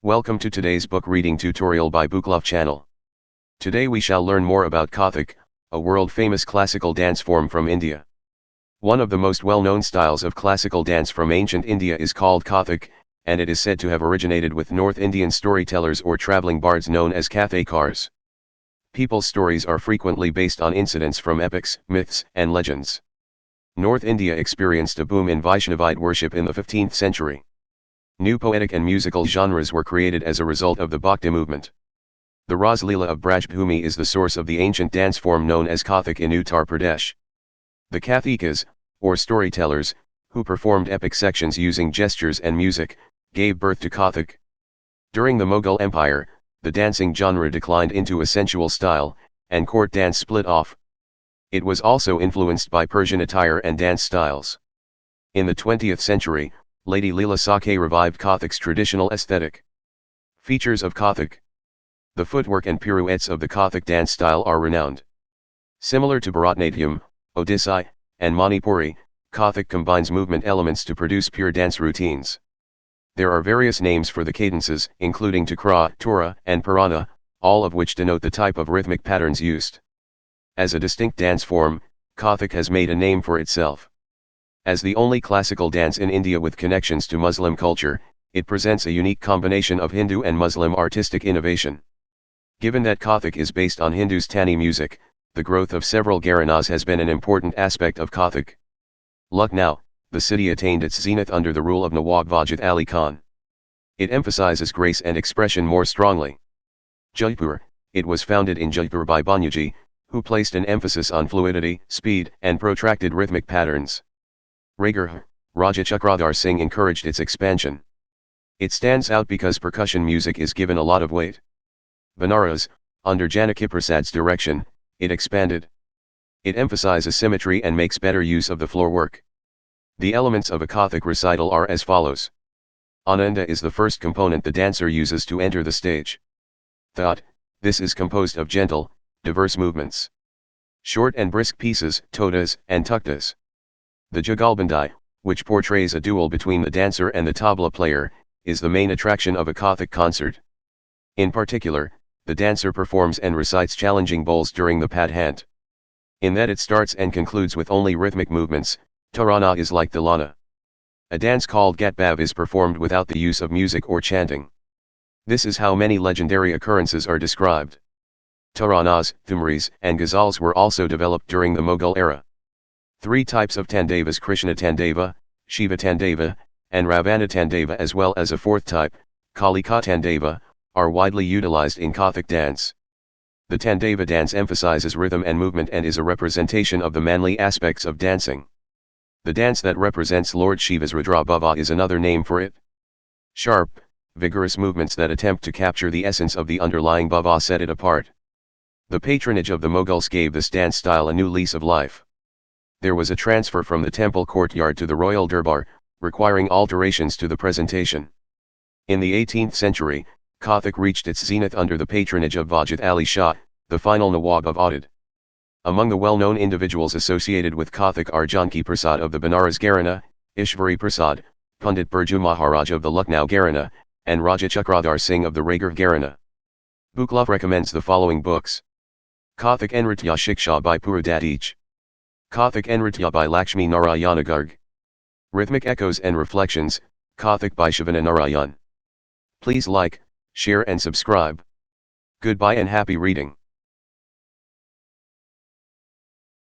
Welcome to today's book reading tutorial by Bookluv channel. Today we shall learn more about Kathak, a world-famous classical dance form from India. One of the most well-known styles of classical dance from ancient India is called Kathak, and it is said to have originated with North Indian storytellers or traveling bards known as Kathakars. People's stories are frequently based on incidents from epics, myths, and legends. North India experienced a boom in Vaishnavite worship in the 15th century. New poetic and musical genres were created as a result of the Bhakti movement. The Ras Leela of Brajbhumi is the source of the ancient dance form known as Kathak in Uttar Pradesh. The Kathikas, or storytellers, who performed epic sections using gestures and music, gave birth to Kathak. During the Mughal Empire, the dancing genre declined into a sensual style, and court dance split off. It was also influenced by Persian attire and dance styles. In the 20th century, Lady Leela Sakhe revived Kathak's traditional aesthetic. Features of Kathak. The footwork and pirouettes of the Kathak dance style are renowned. Similar to Bharatanatyam, Odissi, and Manipuri, Kathak combines movement elements to produce pure dance routines. There are various names for the cadences, including Tukra, Tura, and Tarana, all of which denote the type of rhythmic patterns used. As a distinct dance form, Kathak has made a name for itself. As the only classical dance in India with connections to Muslim culture, it presents a unique combination of Hindu and Muslim artistic innovation. Given that Kathak is based on Hindustani music, the growth of several gharanas has been an important aspect of Kathak. Lucknow, the city attained its zenith under the rule of Nawab Wajid Ali Khan. It emphasizes grace and expression more strongly. Jaipur, it was founded in Jaipur by Banuji, who placed an emphasis on fluidity, speed, and protracted rhythmic patterns. Garg, Raja Chakradhar Singh encouraged its expansion. It stands out because percussion music is given a lot of weight. Banaras, under Janaki Prasad's direction, it expanded. It emphasizes symmetry and makes better use of the floor work. The elements of a Kathak recital are as follows. Ananda is the first component the dancer uses to enter the stage. Thaat, this is composed of gentle, diverse movements. Short and brisk pieces, Todas and Tukdas. The Jugalbandi, which portrays a duel between the dancer and the tabla player, is the main attraction of a Kathak concert. In particular, the dancer performs and recites challenging Bols during the Padhant. In that it starts and concludes with only rhythmic movements, Tarana is like the Lana. A dance called GatBhav is performed without the use of music or chanting. This is how many legendary occurrences are described. Taranas, Thumris, and ghazals were also developed during the Mughal era. Three types of Tandavas, Krishna Tandava, Shiva Tandava, and Ravana Tandava, as well as a fourth type, Kalika Tandava, are widely utilized in Kathak dance. The Tandava dance emphasizes rhythm and movement and is a representation of the manly aspects of dancing. The dance that represents Lord Shiva's Rudra Bhava is another name for it. Sharp, vigorous movements that attempt to capture the essence of the underlying Bhava set it apart. The patronage of the Mughals gave this dance style a new lease of life. There was a transfer from the temple courtyard to the royal durbar, requiring alterations to the presentation. In the 18th century, Kathak reached its zenith under the patronage of Wajid Ali Shah, the final Nawab of Oudh. Among the well-known individuals associated with Kathak are Janki Prasad of the Banaras Gharana, Ishvari Prasad, Pandit Birju Maharaj of the Lucknow Gharana, and Raja Chakradhar Singh of the Raigir Gharana. Bookluv recommends the following books. Kathak Nritya Shiksha by Puru Dadheech. Kathak Nritya by Lakshmi Narayana Garg. Rhythmic Echoes and Reflections, Kathak by Shovana Narayan. Please like, share and subscribe. Goodbye and happy reading.